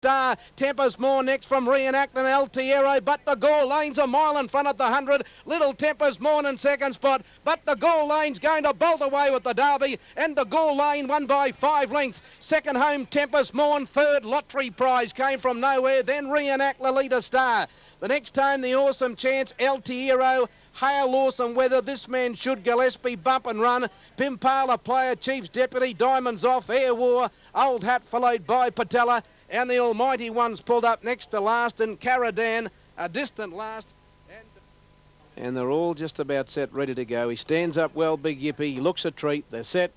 Star. Tempest More next from Reenact and El Tierro, but the Gore Lane's a mile in front at the 100. Little Tempest More in second spot, but the Gore Lane's going to bolt away with the Derby, and the Gore Lane won by 5 lengths. Second home, Tempest More. Third, Lottery Prize came from nowhere, then Reenact Lolita Star. The next time, the Awesome Chance, El Tierro, Hail Awesome Weather, This Man Should, Gillespie, Bump and Run, Pimpala Player, Chief's Deputy, Diamonds Off, Air War, Old Hat followed by Patella, and the Almighty Ones pulled up next to last, and Caradan a distant last. And they're all just about set, ready to go. He stands up well, Big Yippee, he looks a treat, they're set.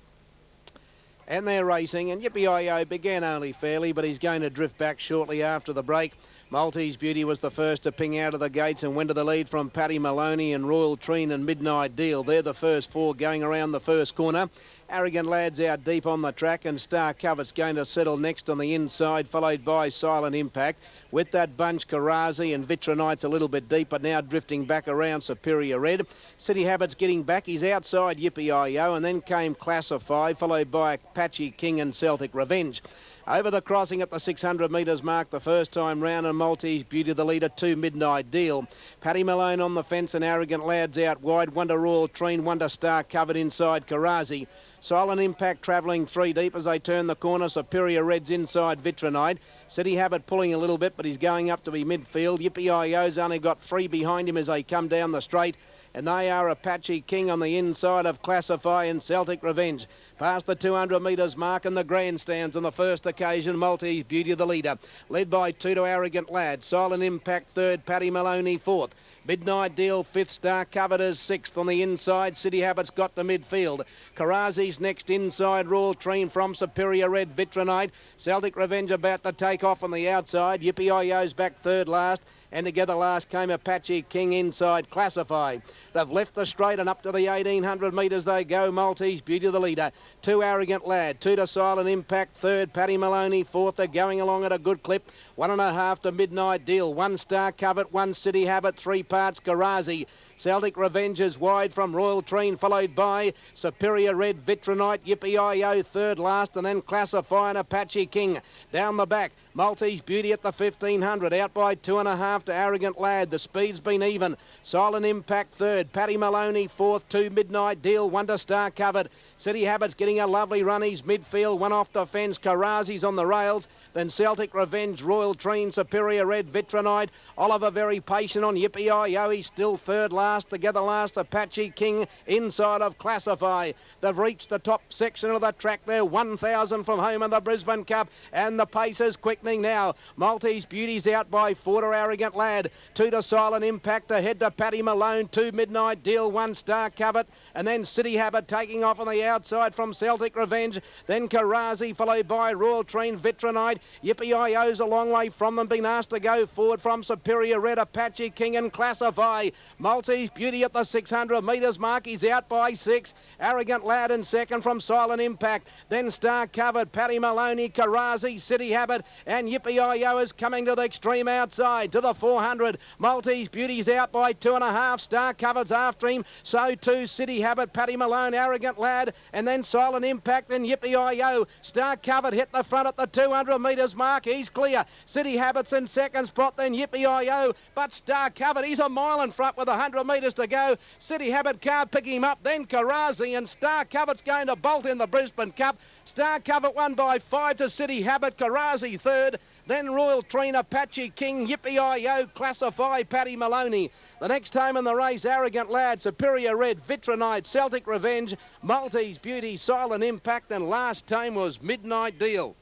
And they're racing, and Yippee-Yo-Yo began only fairly, but he's going to drift back shortly after the break. Maltese Beauty was the first to ping out of the gates and went to the lead from Paddy Maloney and Royal Treen and Midnight Deal. They're the first 4 going around the first corner. Arrogant Lad's out deep on the track, and Star Covet's going to settle next on the inside, followed by Silent Impact. With that bunch, Karazi and Vitronite's a little bit deep, but now drifting back around Superior Red. City Habit's getting back. He's outside Yippee-Yo-Yo, and then came Classify, followed by Apache King and Celtic Revenge. Over the crossing at the 600 metres mark the first time round, and Maltese Beauty the leader, 2 Midnight Deal. Paddy Malone on the fence and Arrogant Lads out wide. Wonder Royal Treen, Wonder Star covered inside Karazi. Silent Impact travelling 3 deep as they turn the corner. Superior Red's inside Vitronite. City Habit pulling a little bit, but he's going up to be midfield. Yippee-Yo-Yo's only got 3 behind him as they come down the straight. And they are Apache King on the inside of Classify and Celtic Revenge. Past the 200 metres mark and the grandstands on the first occasion, Maltese Beauty the leader. Led by 2 to Arrogant Lad. Silent Impact third, Paddy Maloney fourth. Midnight Deal, 5th, Star Covered as 6th on the inside. City Habit's got to midfield. Karazi's next inside, Royal Treen from Superior Red, Vitronite. Celtic Revenge about to take off on the outside. Yippee-Yo-Yo's back third last. And together last came Apache King inside Classify. They've left the straight and up to the 1800 metres they go. Maltese Beauty the leader. 2 Arrogant Lad. 2 to Silent Impact. 3rd Paddy Maloney. 4th are going along at a good clip. 1.5 to Midnight Deal. 1 Star Covet. 1 City Habit. 3 parts Karazi. Celtic Revenge is wide from Royal Treen, followed by Superior Red, Vitronite, Yippee-Yo-Yo third last, and then Classify and Apache King. Down the back, Maltese Beauty at the 1500, out by 2.5 to Arrogant Lad. The speed's been even. Silent Impact third, Paddy Maloney fourth, 2 Midnight Deal, Wonder Star covered. City Habit's getting a lovely run. He's midfield, 1 off the fence. Karazi's on the rails. Then Celtic Revenge, Royal Treen, Superior Red, Vitronite. Oliver very patient on Yippee-Yo-Yo. He's still third last. Together last, Apache King inside of Classify. They've reached the top section of the track there. 1,000 from home in the Brisbane Cup. And the pace is quickening now. Maltese Beauty's out by 4 to Arrogant Lad. 2 to Silent Impact. Ahead to Paddy Malone. 2 Midnight Deal. 1 Star Covet. And then City Habit taking off on the outside from Celtic Revenge. Then Karazi followed by Royal Treen, Vitronite. Yippee-Yo-Yo's a long way from them, being asked to go forward from Superior Red, Apache King and Classify. Maltese Beauty at the 600 metres mark. He's out by 6. Arrogant Lad in second from Silent Impact. Then Star Covered, Paddy Maloney, Karazi, City Habit, and Yippee-Yo-Yo is coming to the extreme outside to the 400. Maltese Beauty's out by 2.5. Star Covered's after him. So too City Habit, Paddy Malone, Arrogant Lad, and then Silent Impact and Yippee-Yo-Yo. Star Covered hit the front at the 200 metres mark. He's clear. City Habit's in second spot, then Yippee-Yo-Yo, but Star Covered, he's a mile in front with 100 metres to go. City Habit can't pick him up, then Karazi, and Star Covet's going to bolt in the Brisbane Cup. Star Covet won by 5 to City Habit, Karazi third, then Royal Treen, Apache King, Yippee-Yo-Yo, Classify, Paddy Maloney. The next home in the race, Arrogant Lad, Superior Red, Vitronite, Celtic Revenge, Maltese Beauty, Silent Impact, and last time was Midnight Deal.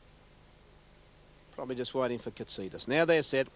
Probably just waiting for Katsitas. Now they're set.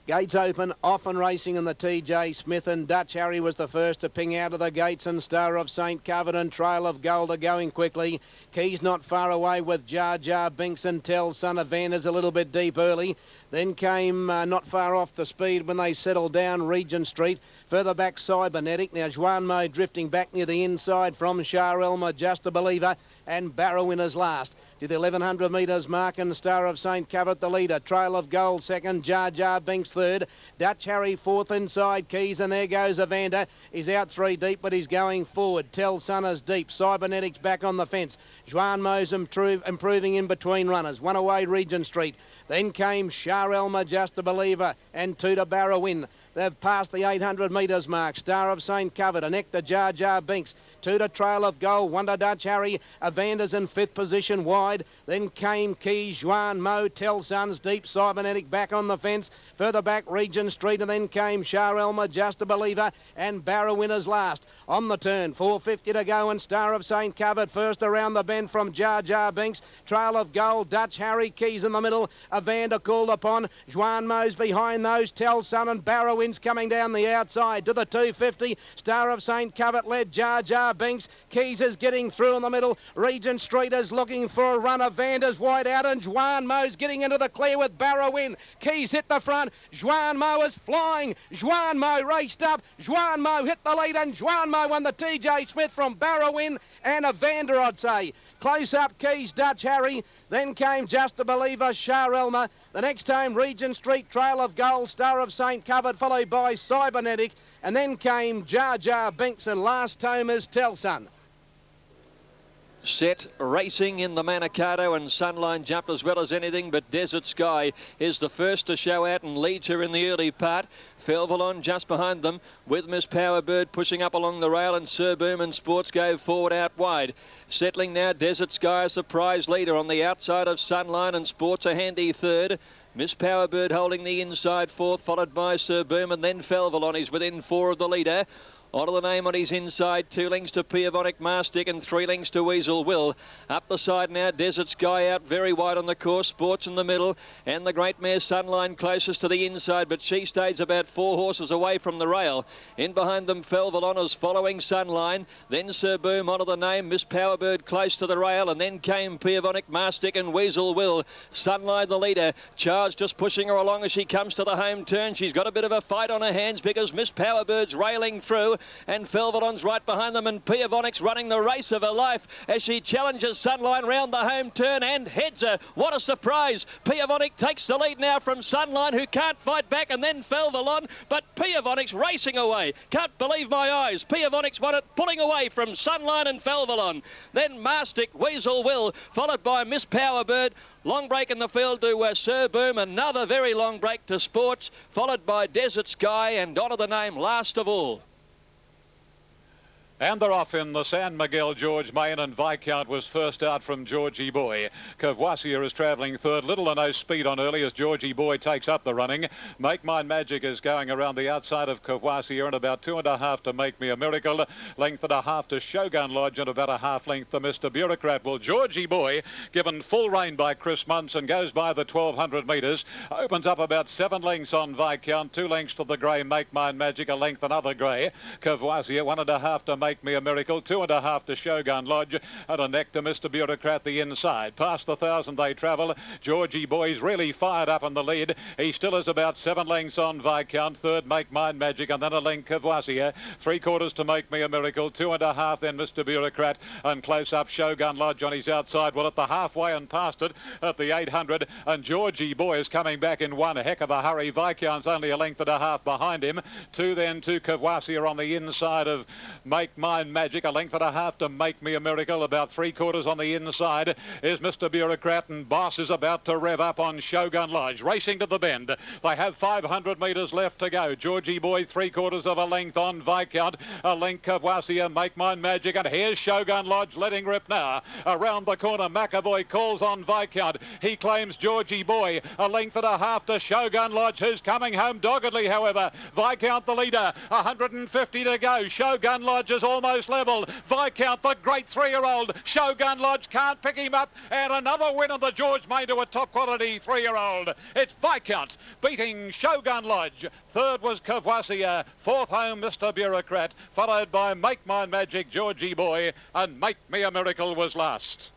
Gates open, off and racing in the TJ Smith, and Dutch Harry was the first to ping out of the gates, and Star of St. Covered and Trail of Gold are going quickly. Keys not far away with Jar Jar Binks and Tell Son of Van is a little bit deep early. Then came not far off the speed when they settled down Regent Street. Further back Cybernetic. Now Juan Mo drifting back near the inside from Shah Elma, Just a Believer. and Barrowinner's last. To the 1100 metres mark and Star of St. Covert the leader. Trail of Gold second. Jar Jar Binks third. Dutch Harry fourth inside Keys, and there goes Evander. He's out 3 deep, but he's going forward. Tell Sun is deep. Cybernetics back on the fence. Juan Mo's improving in between runners. One away Regent Street. Then came Shah Elma, Just a Believer, and Tuda Barrowin. They've passed the 800 metres mark. Star of St. Covert, an Nectar Jar Jar Binks. Tuda Trail of Gold, Wonder Dutch Harry. Evander's in 5th position wide. Then came Keys, Juan Mo, Tell Sun's deep. Cybernetic back on the fence. Further back Regent Street, and then came Shah Elma, Just a Believer, and Barrowinner's last. On the turn, 4.50 to go, and Star of St. Covert first around the bend from Jar Jar Binks. Trail of Gold, Dutch Harry, Keys in the middle. Evander called upon. Juan Mo's behind those. Tell Sun and Barrowin's coming down the outside to the 2.50. Star of St. Covert led Jar Jar Binks. Keys is getting through in the middle. Regent Street is looking for a run. Evander's wide out, and Juan Mo's getting into the clear with Barrowin. Keys hit the front. Juan Mo is flying. Juan Mo raced up. Juan Mo hit the lead, and Juan Mo won the TJ Smith from Barrowin and Evander, I'd say. Close up Keys, Dutch Harry. Then came Just a Believer, Shah Elma. The next home, Regent Street, Trail of Gold, Star of St. Covert, followed by Cybernetic. And then came Jar Jar Binks, and last home is Tell Sun. Set racing in the Manikato, and Sunline jumped as well as anything, but Desert Sky is the first to show out and leads her in the early part. Felvalon just behind them with Miss Powerbird pushing up along the rail, and Sir Boom and Sports go forward out wide. Settling now, Desert Sky is the prize leader on the outside of Sunline, and Sports a handy third. Miss Powerbird holding the inside fourth, followed by Sir Boom, and then Felvalon is within 4 of the leader. Onto the name on his inside, 2 lengths to Piavonic Mastic and 3 lengths to Weasel Will. Up the side now, Desert Sky out very wide on the course, Sports in the middle, and the great mare Sunline closest to the inside, but she stays about 4 horses away from the rail. In behind them, Felvalon is following Sunline, then Sir Boom onto the name, Miss Powerbird close to the rail, and then came Piavonic Mastic and Weasel Will. Sunline the leader, Charge just pushing her along as she comes to the home turn. She's got a bit of a fight on her hands because Miss Powerbird's railing through, and Felvalon's right behind them, and Piavonic's running the race of her life as she challenges Sunline round the home turn and heads her. What a surprise. Piavonic takes the lead now from Sunline, who can't fight back, and then Felvalon, but Piavonic's racing away. Can't believe my eyes. Piavonic's won it, pulling away from Sunline and Felvalon. Then Mastic, Weasel Will, followed by Miss Powerbird. Long break in the field to Sir Boom, another very long break to Sports, followed by Desert Sky, and onto the name last of all. And they're off in the San Miguel. George Main and Viscount was first out from Georgie Boy. Courvoisier is travelling third. Little or no speed on early as Georgie Boy takes up the running. Make Mine Magic is going around the outside of Courvoisier, and about 2.5 to Make Me a Miracle. Length and a half to Shogun Lodge, and about a half length to Mr. Bureaucrat. Well, Georgie Boy, given full rein by Chris Munson, goes by the 1200 metres. Opens up about 7 lengths on Viscount. 2 lengths to the grey Make Mine Magic, a length another grey. Courvoisier, 1.5 to Make Me a Miracle, 2.5 to Shogun Lodge, and a neck to Mr. Bureaucrat the inside. Past the 1,000 they travel. Georgie Boy's really fired up in the lead. He still is about 7 lengths on Viscount. Third, Make Mine Magic, and then a length Courvoisier. 3/4 to Make Me a Miracle. 2.5 then Mr. Bureaucrat, and close up Shogun Lodge on his outside. Well, at the halfway and past it at the 800, and Georgie Boy is coming back in one heck of a hurry. Viscount's only a length and a half behind him. 2 then to Courvoisier on the inside of Make Mine Magic, a length and a half to Make Me a Miracle. About 3/4 on the inside is Mr. Bureaucrat, and Boss is about to rev up on Shogun Lodge. Racing to the bend. They have 500 metres left to go. Georgie Boy 3/4 of a length on Viscount. A length Courvoisier, Make Mine Magic, and here's Shogun Lodge letting rip now. Around the corner, McAvoy calls on Viscount. He claims Georgie Boy. A length and a half to Shogun Lodge, who's coming home doggedly, however. Viscount the leader. 150 to go. Shogun Lodge is almost level. Viscount, the great 3-year-old. Shogun Lodge can't pick him up, and another win on the George Main to a top quality 3-year-old. It's Viscount beating Shogun Lodge. Third was Courvoisier. Fourth home Mr. Bureaucrat, followed by Make Mine Magic, Georgie Boy, and Make Me a Miracle was last.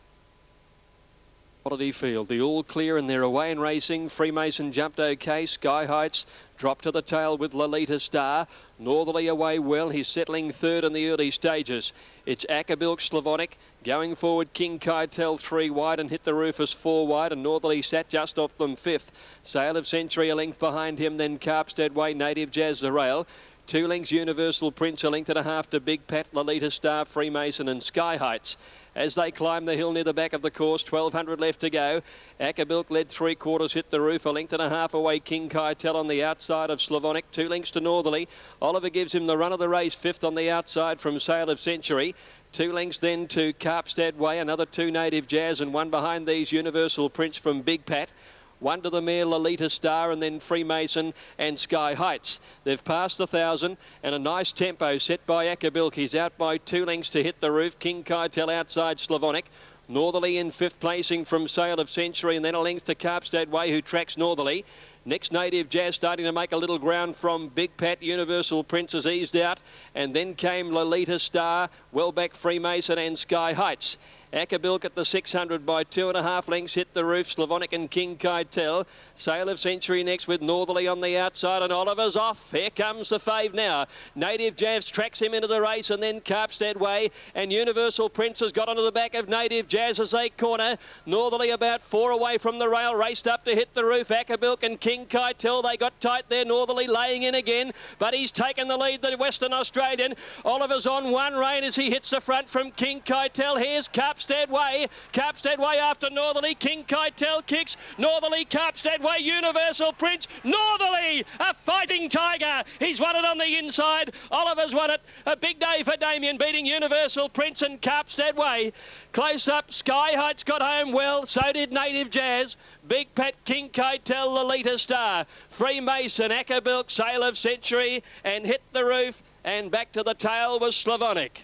Quality field, the all clear, and they're away in racing. Freemason jumped okay. Sky Heights dropped to the tail with Lolita Star. Northerly away well. He's settling third in the early stages. It's Ackerbilk Slavonic. Going forward, King Keitel 3 wide and Hit the Rufus 4 wide, and Northerly sat just off them 5th. Sail of Century a length behind him, then Carpstead Way, Native Jazz the rail. 2 lengths Universal Prince, a length and a half to Big Pat, Lolita Star, Freemason and Sky Heights. As they climb the hill near the back of the course, 1200 left to go. Ackerbilk led 3/4, Hit the Roof, a length and a half away. King Keitel on the outside of Slavonic, 2 lengths to Northerly. Oliver gives him the run of the race, 5th on the outside from Sail of Century. 2 lengths then to Carpstead Way, another 2 Native Jazz, and 1 behind these Universal Prince from Big Pat. 1 to the mare Lolita Star, and then Freemason and Sky Heights. They've passed 1,000 and a nice tempo set by Ackerbilk. He's out by 2 lengths to Hit the Roof. King Keitel outside Slavonic. Northerly in 5th placing from Sail of Century, and then a length to Carpstead Way, who tracks Northerly. Next, Native Jazz starting to make a little ground from Big Pat. Universal Prince has eased out, and then came Lolita Star, well back Freemason and Sky Heights. Ackerbilk at the 600 by 2.5 lengths. Hit the Roof, Slavonic and King Keitel. Sail of Century next with Northerly on the outside, and Oliver's off. Here comes the fave now. Native Jazz tracks him into the race, and then Carpstead Way, and Universal Prince has got onto the back of Native Jazz as they corner. Northerly about 4 away from the rail, raced up to Hit the Roof. Ackerbilk and King Keitel, they got tight there. Northerly laying in again, but he's taken the lead, the Western Australian. Oliver's on one rein as he hits the front from King Keitel. Here's Carpstead Way. Carpstead Way after Northerly. King Keitel kicks. Northerly, Carpstead Way, Universal Prince. Northerly, a fighting tiger. He's won it on the inside. Oliver's won it. A big day for Damien, beating Universal Prince and Carpstead Way. Close up, Sky Heights got home well. So did Native Jazz. Big Pat, King Keitel, Lolita Star. Freemason, Ackerbilk, Sail of Century, and Hit the Roof. And back to the tail was Slavonic.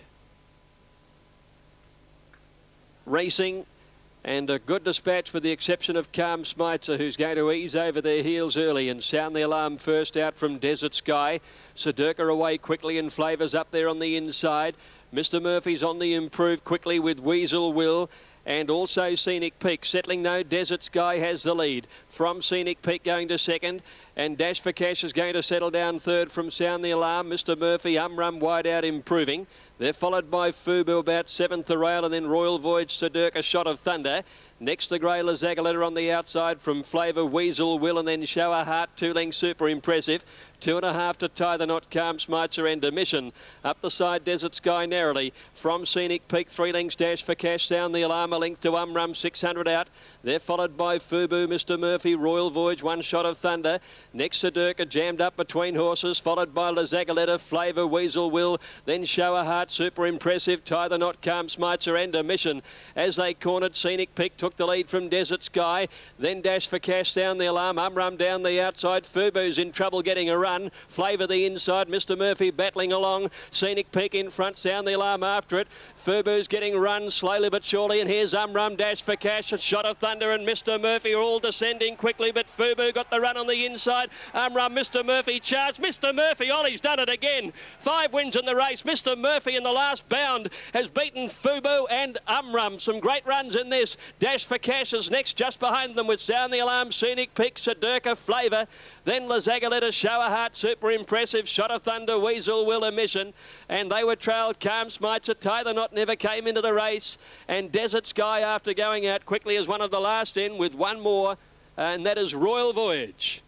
Racing, and a good dispatch with the exception of Calm Smitzer, who's going to ease over their heels early and sound the alarm first out from Desert Sky. Sedurka away quickly and Flavours up there on the inside. Mr. Murphy's on the improve quickly with Weasel Will. And also Scenic Peak settling though. Desert Sky has the lead from Scenic Peak going to second, and Dash for Cash is going to settle down third from Sound the Alarm. Mr. Murphy, Umrum wide out improving. They're followed by Fubu about 7th the rail, and then Royal Voyage, Sedurka, Shot of Thunder. Next to Grey Lazagaletta on the outside from Flavour, Weasel Will, and then Show a Heart, 2 lengths Super Impressive. 2.5 to Tie the Knot, Calm Smitzer and Emission. Up the side, Desert Sky narrowly. From Scenic Peak, 3 lengths Dash for Cash, Sound the Alarm, a length to Umrum, 600 out. They're followed by Fubu, Mr. Murphy, Royal Voyage, 1 Shot of Thunder. Next Sedurka, jammed up between horses, followed by Lazagaletta, Flavour, Weasel Will, then Show a Heart, Super Impressive, Tie the Knot, Calm Smitzer and Emission. As they cornered, Scenic Peak took the lead from Desert Sky, then Dash for Cash, Sound the Alarm, Umrum down the outside. Fubu's in trouble getting a run. Flavour the inside, Mr. Murphy battling along. Scenic Peak in front, Sound the Alarm after it. Fubu's getting run slowly but surely, and here's Umrum, Dash for Cash, a Shot of Thunder and Mr. Murphy are all descending quickly, but Fubu got the run on the inside. Umrum, Mr. Murphy charged. Mr. Murphy, Ollie's done it again. 5 wins in the race. Mr. Murphy in the last bound has beaten Fubu and Umrum. Some great runs in this. Dash for Cash is next just behind them with Sound the Alarm, Scenic Peak, Sedurka, Flavour. Then Lazagaletta, Show a Heart, Super Impressive, Shot of Thunder, Weasel Will, Emission. And they were trailed. Calm Smitzer, Tie the Knot never came into the race. And Desert Sky, after going out quickly, is one of the last in with 1 more. And that is Royal Voyage.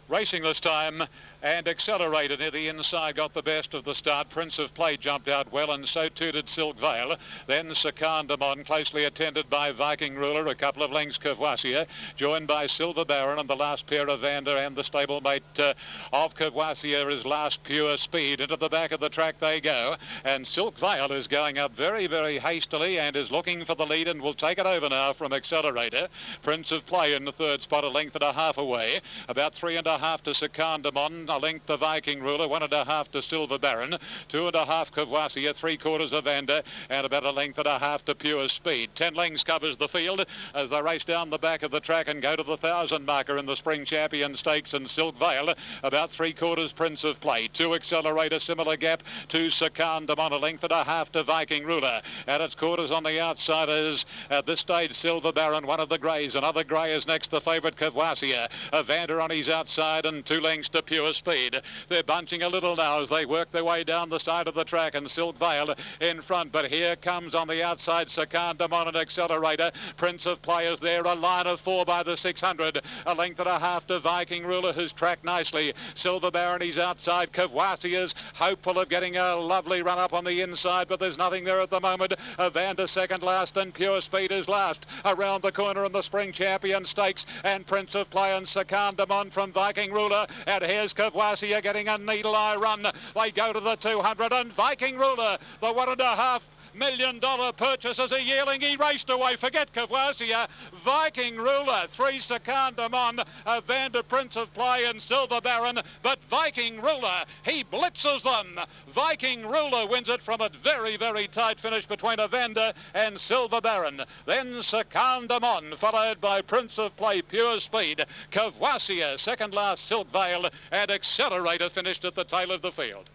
Racing this time, and Accelerated near the inside got the best of the start. Prince of Play jumped out well, and so too did Silk Vale. Then Secandamon, closely attended by Viking Ruler, a couple of lengths Courvoisier, joined by Silver Baron, and the last pair of Vander and the stablemate of Courvoisier is Last Pure Speed. Into the back of the track they go, and Silk Vale is going up very, very hastily and is looking for the lead and will take it over now from Accelerator. Prince of Play in the third spot, a length and a half away. About 3.5 to Secandamon, a length the Viking Ruler, 1.5 to Silver Baron, 2.5 Courvoisier, 3/4 of Vander, and about a length and a half to Pure Speed. 10 lengths covers the field as they race down the back of the track and go to the 1,000 marker in the Spring Champion Stakes. And Silk Vale, about 3/4 Prince of Play, 2 Accelerator, similar gap to Secandamon, a length and a half to Viking Ruler. At its quarters on the outside is at this stage Silver Baron, one of the greys. Another grey is next, the favourite Courvoisier. Vander on his outside, and 2 lengths to Pure Speed. They're bunching a little now as they work their way down the side of the track, and Silk Vale in front. But here comes on the outside Secandamon and Accelerator. Prince of Players there, a line of 4 by the 600. A length and a half to Viking Ruler, who's tracked nicely. Silver Baron, he's outside. Kavwasia's hopeful of getting a lovely run up on the inside, but there's nothing there at the moment. Evander second last, and Pure Speed is last. Around the corner in the Spring Champion Stakes, and Prince of Play and Secandamon from Viking Ruler. And here's Kavwasia getting a needle-eye run. They go to the 200, and Viking Ruler, the $1.5 million purchase as a yearling, he raced away. Forget Kavwasia. Viking Ruler, 3 Secandamon, Evander, Prince of Play and Silver Baron, but Viking Ruler, he blitzes them. Viking Ruler wins it from a very, very tight finish between Evander and Silver Baron. Then Secandamon, followed by Prince of Play, Pure Speed. Kavwasia, second last, Silk Vale, and Accelerator finished at the tail of the field.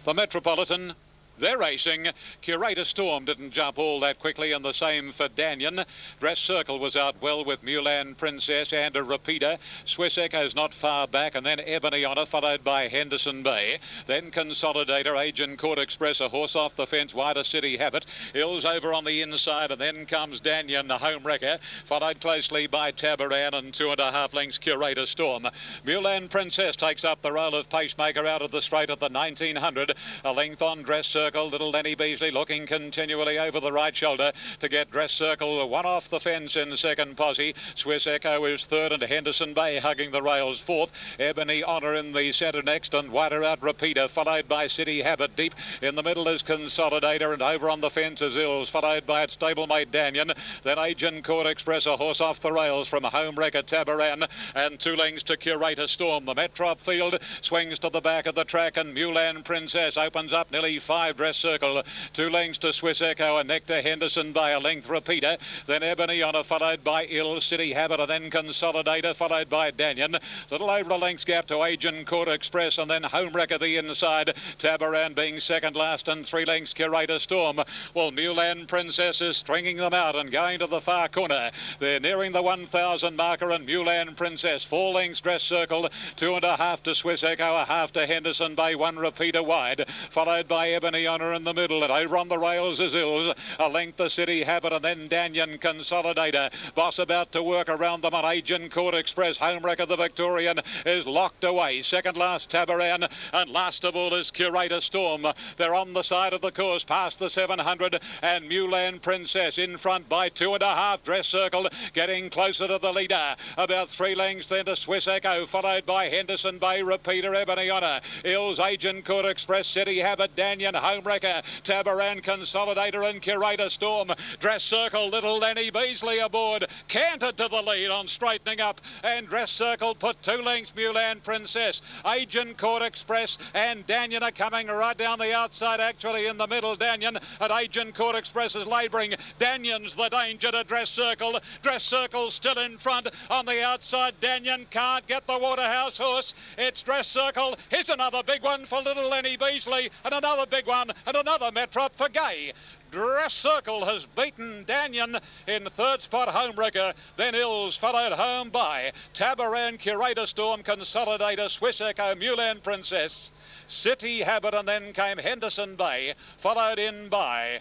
The Metropolitan, they're racing. Curator Storm didn't jump all that quickly, and the same for Danyon. Dress Circle was out well with Mulan Princess and a repeater. Swiss Echo's not far back, and then Ebony Honor, followed by Henderson Bay. Then Consolidator, Agent Court Express, a horse off the fence, Wider City Habit. Hills over on the inside, and then comes Danyon, the home wrecker, followed closely by Tabaran and 2.5 lengths Curator Storm. Mulan Princess takes up the role of pacemaker out of the straight at the 1900. A length on Dress Circle. Little Lenny Beasley looking continually over the right shoulder to get Dress Circle one off the fence in second posse. Swiss Echo is third, and Henderson Bay hugging the rails fourth. Ebony Honor in the centre next, and wider out Repeater, followed by City Habit deep. In the middle is Consolidator, and over on the fence is Ills, followed by its stablemate Danyon. Then Agent Court Express, a horse off the rails from home wrecker Tabaran, and 2 lengths to Curator Storm. The Metrop field swings to the back of the track, and Mulan Princess opens up nearly 5 Dress Circle. 2 lengths to Swiss Echo, and neck to Henderson by a length Repeater. Then Ebony Honor, followed by Ill, City Habit, and then Consolidator, followed by Danyon. Little over a length's gap to Agent Court Express, and then Home Wrecker the inside. Tabaran being second last, and 3 lengths Curator Storm. Well, Mulan Princess is stringing them out and going to the far corner. They're nearing the 1,000 marker, and Mulan Princess, 4 lengths Dress Circle, 2.5 to Swiss Echo, a half to Henderson Bay, 1 Repeater wide, followed by Ebony Honor in the middle, and over on the rails is Ills. A length the City Habit, and then Danyon Consolidator. Boss about to work around them on Agent Court Express. Home Wrecker the Victorian is locked away. Second last Tabaran, and last of all is Curator Storm. They're on the side of the course past the 700, and Mulan Princess in front by 2.5 Dress Circle, getting closer to the leader. About 3 lengths then to Swiss Echo, followed by Henderson Bay, Repeater, Ebony Honor. Ills, Agent Court Express, City Habit, Danyon, Home Wrecker, Tabaran, Consolidator, and Curator Storm. Dress Circle, little Lenny Beasley aboard, cantered to the lead on straightening up, and Dress Circle put 2 lengths Mulan Princess. Agent Court Express and Danyon are coming right down the outside, actually in the middle, Danyon, and Agent Court Express is labouring. Danyon's the danger to Dress Circle. Dress Circle still in front on the outside. Danyon can't get the Waterhouse horse. It's Dress Circle. Here's another big one for little Lenny Beasley, and another big one, and another Metrop for Gay. Dress Circle has beaten Danyon in third spot, Home Wrecker. Then Ills followed home by Tabaran, Curator Storm, Consolidator, Swiss Echo, Mulan Princess, City Habit, and then came Henderson Bay, followed in by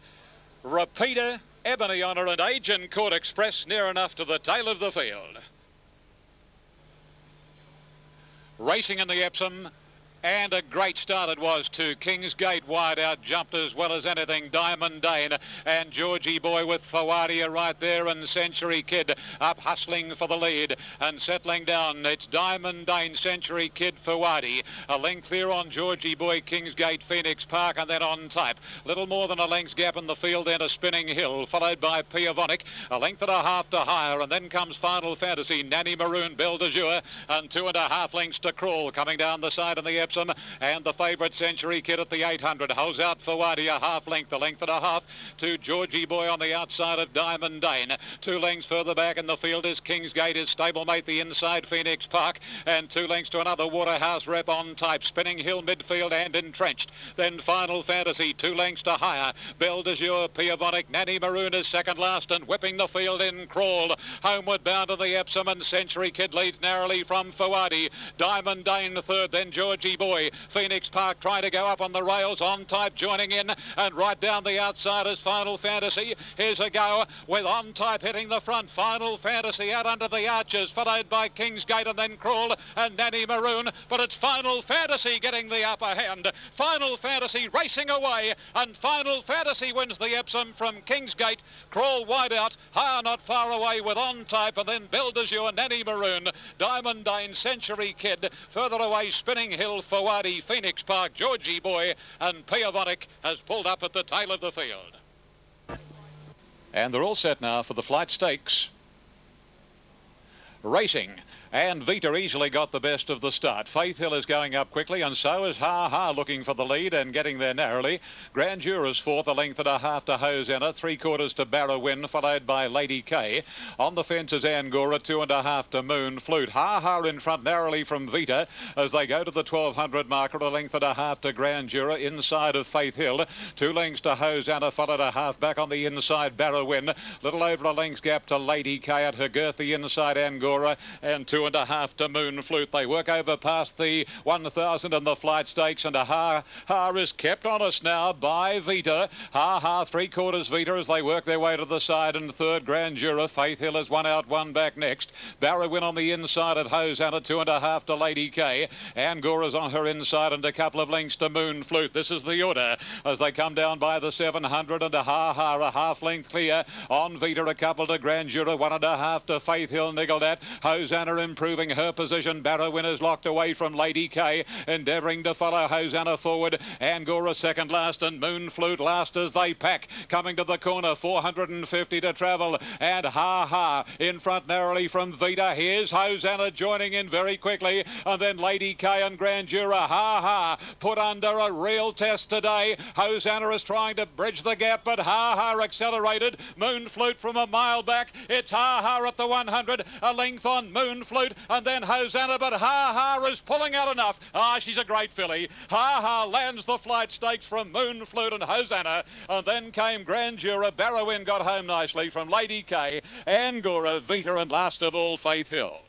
Repeater, Ebony Honor, and Agent Court Express near enough to the tail of the field. Racing in the Epsom. And a great start it was too. Kingsgate wide out, jumped as well as anything. Diamond Dane and Georgie Boy with Fawadia right there, and Century Kid up hustling for the lead and settling down. It's Diamond Dane, Century Kid, Fawadi. A length there on Georgie Boy, Kingsgate, Phoenix Park, and then on Type. Little more than a length's gap in the field, and a Spinning Hill, followed by Piavonic. A length and a half to Higher, and then comes Final Fantasy, Nanny Maroon, Belle de Jour, and 2.5 lengths to Crawl coming down the side in the Epsom, and the favourite Century Kid at the 800 holds out for Wadi a half length, a length and a half to Georgie Boy on the outside of Diamond Dane. 2 lengths further back in the field is Kingsgate, his stablemate the inside Phoenix Park, and 2 lengths to another Waterhouse Rep on type. Spinning Hill midfield and entrenched. Then Final Fantasy 2 lengths to higher. Belle de Jour, Piavonic, Nanny Maroon is second last and whipping the field in Crawl. Homeward bound to the Epsom, and Century Kid leads narrowly from Fawadi. Diamond Dane third, then Georgie Boy. Phoenix Park trying to go up on the rails on type joining in, and right down the outside is Final Fantasy. Here's a go with on type hitting the front. Final Fantasy out under the arches, followed by Kingsgate and then Crawl and Nanny Maroon, but it's Final Fantasy getting the upper hand. Final Fantasy racing away, and Final Fantasy wins the Epsom from Kingsgate. Crawl wide out, higher not far away with on type, and then Belle de Jour, Nanny Maroon, Diamond Dane, Century Kid, further away Spinning Hill, Fawadi, Phoenix Park, Georgie Boy, and Piavonic has pulled up at the tail of the field. And they're all set now for the Flight Stakes. Racing. And Vita easily got the best of the start. Faith Hill is going up quickly, and so is Ha Ha looking for the lead and getting there narrowly. Grandeur is fourth, a length and a half to Hosanna, 3/4 to Barrowin, followed by Lady K. On the fence is Angora, 2 1/2 to Moon Flute. Ha Ha in front narrowly from Vita as they go to the 1200 marker, a length and a half to Grandeur inside of Faith Hill. 2 lengths to Hosanna, followed a half back on the inside Barrowin. Little over a length's gap to Lady K at her girth, the inside Angora, and 2 1/2 to Moon Flute. They work over past the 1000 and the Flight Stakes, and a Ha Ha is kept honest now by Vita. Ha Ha 3/4 Vita as they work their way to the side, and third Grandeur. Faith Hill is 1 out, 1 back next. Barrowin on the inside at Hosanna, 2 1/2 to Lady K. Angora's on her inside and a couple of lengths to Moon Flute. This is the order as they come down by the 700, and a Ha Ha a half length clear on Vita, a couple to Grandeur, 1 1/2 to Faith Hill niggled at. Hosanna improving her position. Barrowin is locked away from Lady K, endeavouring to follow Hosanna forward. Angora second last, and Moon Flute last as they pack. Coming to the corner, 450 to travel, and Ha Ha in front narrowly from Vita. Here's Hosanna joining in very quickly, and then Lady K and Grandeur. Ha Ha put under a real test today. Hosanna is trying to bridge the gap, but Ha Ha accelerated. Moon Flute from a mile back. It's Ha Ha at the 100, a length on Moon Flute, and then Hosanna, but Ha Ha is pulling out enough. She's a great filly. Ha Ha lands the Flight Stakes from Moon Flute and Hosanna, and then came Grandeur. Barrowin got home nicely from Lady K, Angora, Vita, and last of all Faith Hill.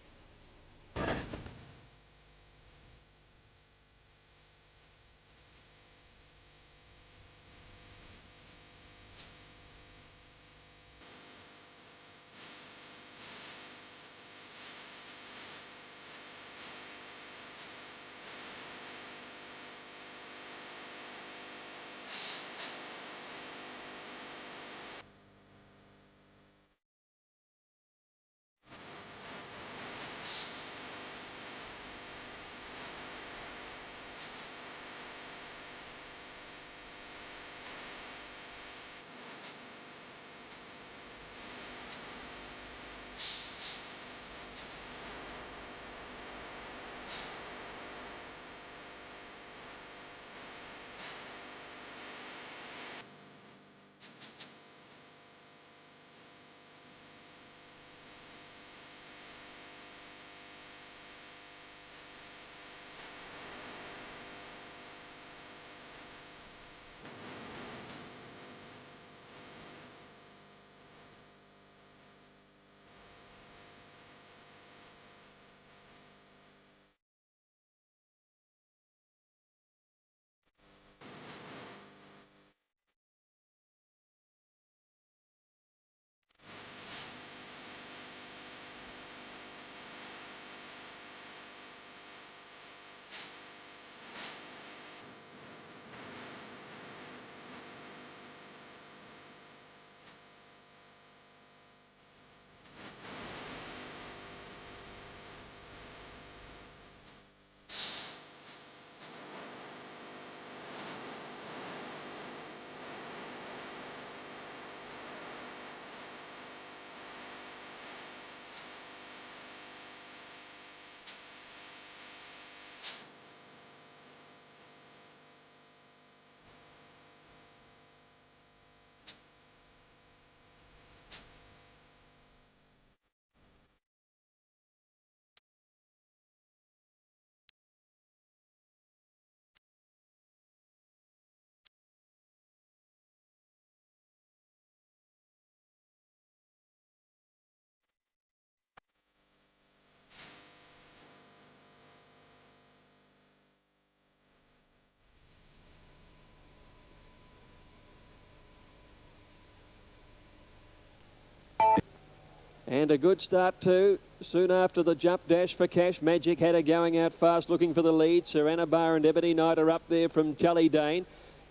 And a good start too. Soon after the jump, Dash for Cash. Magic Hatter going out fast, looking for the lead. Serena Bar and Ebony Knight are up there from Tully Dane.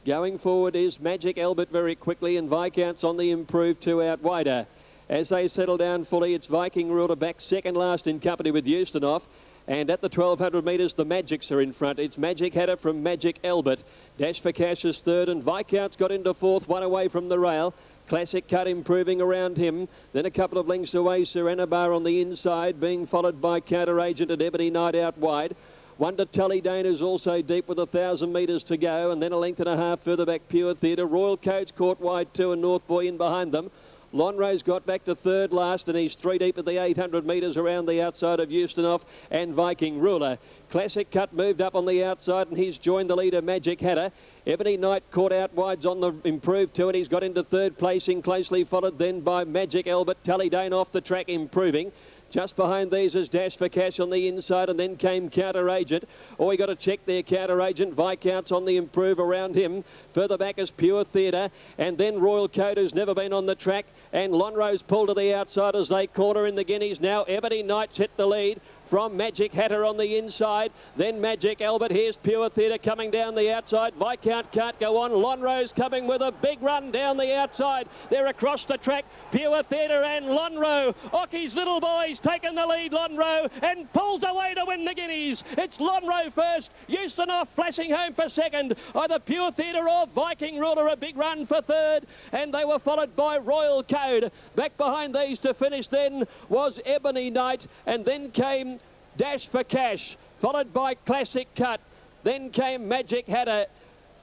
Going forward is Magic Albert very quickly, and Viscount's on the improve 2 out wider. As they settle down fully, it's Viking Ruler back second last in company with Eustenoff. And at the 1200 metres, the Magics are in front. It's Magic Hatter from Magic Albert. Dash for Cash is third, and Viscount's got into fourth, one away from the rail. Classic Cut improving around him. Then a couple of lengths away, Serena Bar on the inside, being followed by Counter Agent and Ebony Knight out wide. One to Tully Dane is also deep with 1,000 metres to go, and then a length and a half further back, Pure Theatre. Royal Codes caught wide too, and North Boy in behind them. Lonrose got back to third last, and he's 3 deep at the 800 metres around the outside of Eustenoff and Viking Ruler. Classic Cut moved up on the outside, and he's joined the leader, Magic Hatter. Ebony Knight caught out wides on the improved two, and he's got into third placing, closely followed then by Magic Albert. Tully Dane off the track improving. Just behind these is Dash for Cash on the inside, and then came Counter Agent. Oh, we got to check there, Counter Agent. Viscount's on the improve around him. Further back is Pure Theatre, and then Royal Code, who's never been on the track. And Lonrose pulled to the outside as they corner in the Guineas now. Ebony Knight's hit the lead from Magic Hatter on the inside. Then Magic Albert. Here's Pure Theatre coming down the outside. Viscount can't go on. Lonrose coming with a big run down the outside. They're across the track. Pure Theatre and Lonro. Ocky's little boy's taken the lead, Lonro, and pulls away to win the Guineas. It's Lonro first. Eustenoff flashing home for second. Either Pure Theatre or Viking Ruler, a big run for third. And they were followed by Royal Code. Back behind these to finish then was Ebony Knight, and then came Dash for Cash, followed by Classic Cut. Then came Magic Hatter.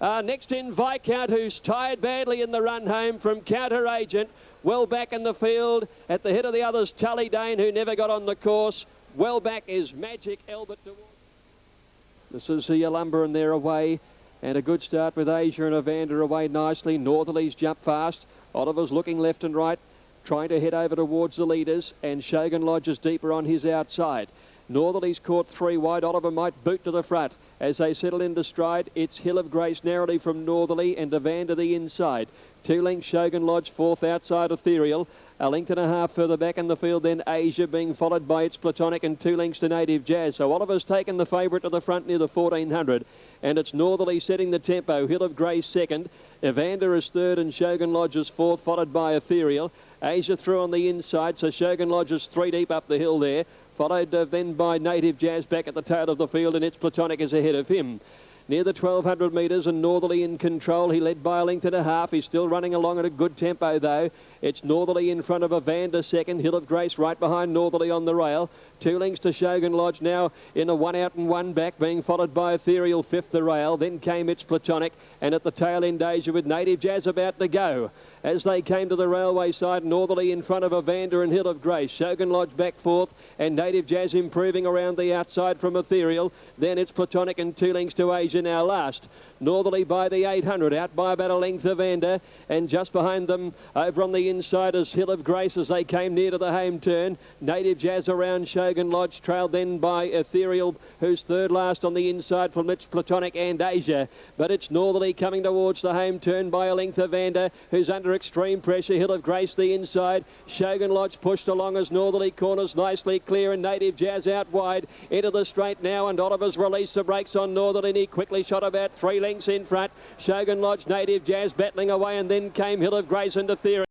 Next in Viscount, who's tired badly in the run home from Counter Agent. Well back in the field. At the head of the others, Tully Dane, who never got on the course. Well back is Magic Albert. This is the Yalumba, and they're away. And a good start with Asia and Evander away nicely. Northerly's jump fast. Oliver's looking left and right, trying to head over towards the leaders. And Shogun Lodge is deeper on his outside. Northerly's caught 3 wide. Oliver might boot to the front. As they settle into stride, it's Hill of Grace narrowly from Northerly and Evander the inside. 2 lengths Shogun Lodge, fourth outside Ethereal. A length and a half further back in the field, then Asia being followed by its Platonic, and 2 lengths to Native Jazz. So Oliver's taken the favourite to the front near the 1400, and it's Northerly setting the tempo. Hill of Grace second. Evander is third, and Shogun Lodge is fourth, followed by Ethereal. Asia through on the inside, so Shogun Lodge is 3 deep up the hill there. Followed then by Native Jazz back at the tail of the field, and its Platonic is ahead of him. Near the 1200 metres, and Northerly in control. He led by a length and a half. He's still running along at a good tempo though. It's Northerly in front of Evander second. Hill of Grace right behind Northerly on the rail. 2 lengths to Shogun Lodge now in a 1 out and 1 back, being followed by Ethereal fifth the rail. Then came its Platonic, and at the tail end Asia with Native Jazz about to go. As they came to the railway side, Northerly in front of Evander and Hill of Grace. Shogun Lodge back fourth, and Native Jazz improving around the outside from Ethereal. Then it's Platonic and 2 lengths to Asia now last. Northerly by the 800, out by about a length Evander, and just behind them over on the inside is Hill of Grace as they came near to the home turn. Native Jazz around Shogun Lodge, trailed then by Ethereal, who's third last on the inside from its Platonic and Asia. But it's Northerly coming towards the home turn by a length Evander, who's under extreme pressure. Hill of Grace the inside. Shogun Lodge pushed along as Northerly corners nicely clear, and Native Jazz out wide into the straight now, and Oliver's released the brakes on Northerly, and he quickly shot about 3 lengths in front. Shogun Lodge, Native Jazz battling away, and then came Hill of Grace and Ethereal.